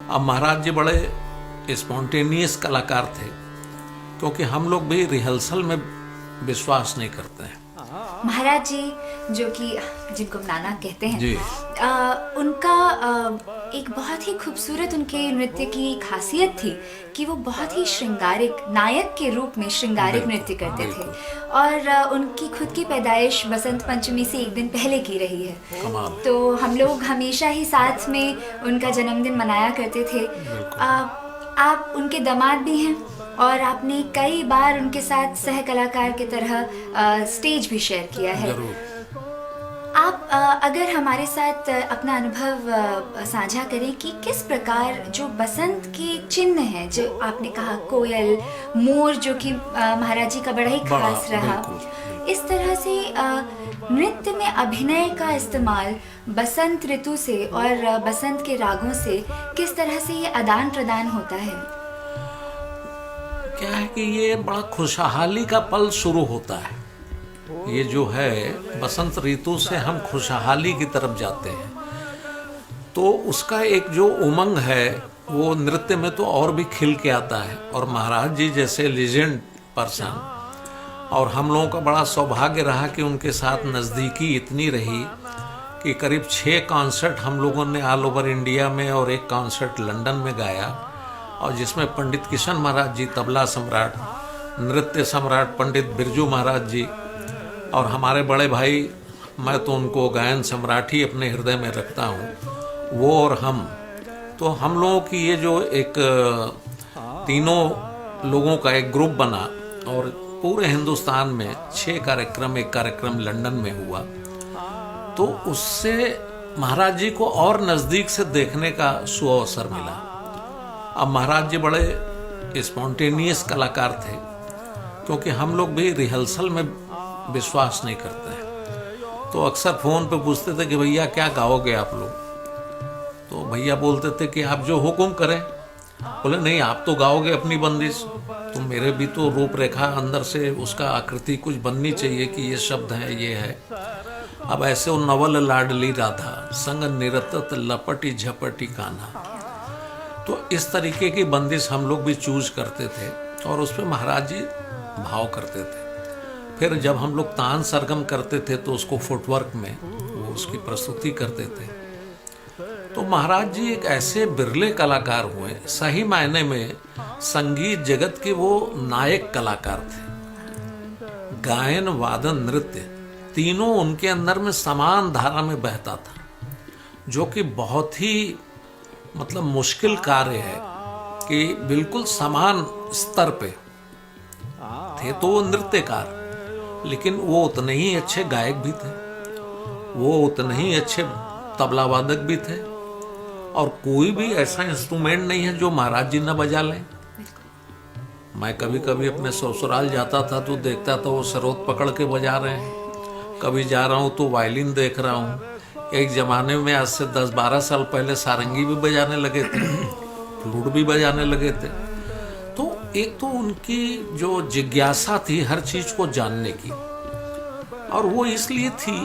अब महाराज जी बड़े स्पॉन्टेनियस कलाकार थे, क्योंकि हम लोग भी रिहर्सल में विश्वास नहीं करते हैं। महाराज जी जो कि जिनको नाना कहते हैं जी। उनका एक बहुत ही खूबसूरत उनके नृत्य की खासियत थी कि वो बहुत ही श्रृंगारिक नायक के रूप में श्रृंगारिक नृत्य करते थे। और उनकी खुद की पैदाइश बसंत पंचमी से एक दिन पहले की रही है। कमाल। तो हम लोग हमेशा ही साथ में उनका जन्मदिन मनाया करते थे। आप उनके दामाद भी हैं और आपने कई बार उनके साथ सह कलाकार की तरह स्टेज भी शेयर किया है। जरूर। आप अगर हमारे साथ अपना अनुभव साझा करें कि किस प्रकार जो बसंत के चिन्ह हैं, जो आपने कहा कोयल, मोर, जो कि महाराज जी का बड़ा ही खास रहा, इस तरह से नृत्य में अभिनय का इस्तेमाल बसंत ऋतु से और बसंत के रागों से किस तरह से ये आदान प्रदान होता है? क्या है कि ये बड़ा खुशहाली का पल शुरू होता है। ये जो है बसंत ऋतु से हम खुशहाली की तरफ जाते हैं, तो उसका एक जो उमंग है वो नृत्य में तो और भी खिल के आता है। और महाराज जी जैसे लीजेंड पर्सन, और हम लोगों का बड़ा सौभाग्य रहा कि उनके साथ नज़दीकी इतनी रही कि करीब 6 कॉन्सर्ट हम लोगों ने ऑल ओवर इंडिया में और एक कॉन्सर्ट लंदन में गाया, और जिसमें पंडित किशन महाराज जी तबला सम्राट, नृत्य सम्राट पंडित बिरजू महाराज जी, और हमारे बड़े भाई, मैं तो उनको गायन सम्राट ही अपने हृदय में रखता हूँ, वो और हम। तो हम लोगों की ये जो एक तीनों लोगों का एक ग्रुप बना, और पूरे हिंदुस्तान में 6 कार्यक्रम, एक कार्यक्रम लंदन में हुआ, तो उससे महाराज जी को और नज़दीक से देखने का सुअवसर मिला। अब महाराज जी बड़े स्पॉन्टेनियस कलाकार थे, क्योंकि हम लोग भी रिहर्सल में विश्वास नहीं करते हैं। तो अक्सर फ़ोन पे पूछते थे कि भैया क्या गाओगे आप लोग, तो भैया बोलते थे कि आप जो हुक्म करें। बोले नहीं, आप तो गाओगे अपनी बंदिश, तो मेरे भी तो रूपरेखा अंदर से उसका आकृति कुछ बननी चाहिए कि ये शब्द है, ये है। अब ऐसे वो नवल लाडली राधा संग निरतत लपटी झपटी कान्हा, तो इस तरीके की बंदिश हम लोग भी चूज करते थे, और उस पर महाराज जी भाव करते थे। फिर जब हम लोग तान सरगम करते थे तो उसको फुटवर्क में वो उसकी प्रस्तुति करते थे। तो महाराज जी एक ऐसे बिरले कलाकार हुए, सही मायने में संगीत जगत के वो नायक कलाकार थे। गायन, वादन, नृत्य तीनों उनके अंदर में समान धारा में बहता था, जो कि बहुत ही मतलब मुश्किल कार्य है कि बिल्कुल समान स्तर पे थे। तो वो नृत्यकार, लेकिन वो उतने ही अच्छे गायक भी थे, वो उतने ही अच्छे तबला वादक भी थे, और कोई भी ऐसा इंस्ट्रूमेंट नहीं है जो महाराज जी न बजा लें। मैं कभी कभी अपने ससुराल जाता था तो देखता था वो सरोद पकड़ के बजा रहे हैं, कभी जा रहा हूँ तो वायलिन देख रहा हूँ। एक ज़माने में आज से 10-12 साल पहले सारंगी भी बजाने लगे थे, फ्लूट भी बजाने लगे थे। तो एक तो उनकी जो जिज्ञासा थी हर चीज़ को जानने की, और वो इसलिए थी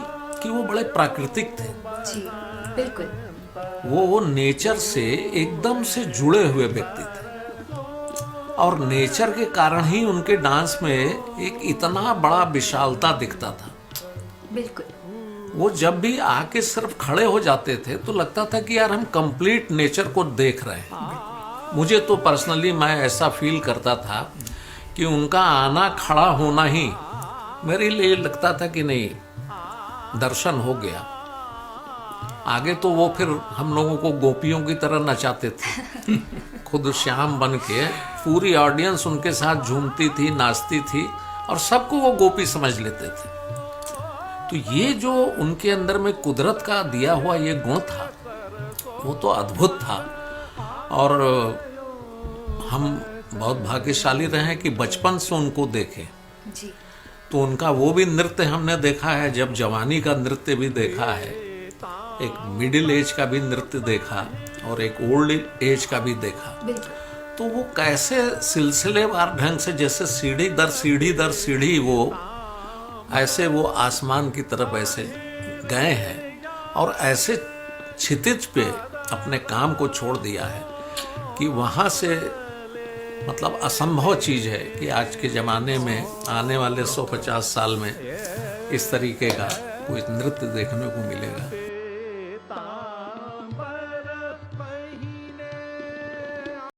कि वो बड़े प्राकृतिक थे। जी बिल्कुल। वो नेचर से एकदम से जुड़े हुए व्यक्ति थे, और नेचर के कारण ही उनके डांस में एक इतना बड़ा विशालता दिखता था। बिल्कुल। वो जब भी आके सिर्फ खड़े हो जाते थे तो लगता था कि यार हम कंप्लीट नेचर को देख रहे हैं। मुझे तो पर्सनली मैं ऐसा फील करता था कि उनका आना, खड़ा होना ही मेरे लिए लगता था कि नहीं, दर्शन हो गया। आगे तो वो फिर हम लोगों को गोपियों की तरह नचाते थे, खुद श्याम बन के पूरी ऑडियंस उनके साथ झूमती थी, नाचती थी, और सबको वो गोपी समझ लेते थे। तो ये जो उनके अंदर में कुदरत का दिया हुआ ये गुण था, वो तो अद्भुत था। और हम बहुत भाग्यशाली रहे हैं कि बचपन से उनको देखे। जी। तो उनका वो भी नृत्य हमने देखा है, जब जवानी का नृत्य भी देखा है, एक मिडिल एज का भी नृत्य देखा, और एक ओल्ड एज का भी देखा। तो वो कैसे सिलसिलेवार ढंग से, जैसे सीढ़ी दर सीढ़ी दर सीढ़ी, वो ऐसे वो आसमान की तरफ ऐसे गए हैं, और ऐसे क्षितिज पे अपने काम को छोड़ दिया है। कि वहाँ से मतलब असंभव चीज़ है कि आज के ज़माने में आने वाले 150 साल में इस तरीके का कोई नृत्य देखने को मिलेगा।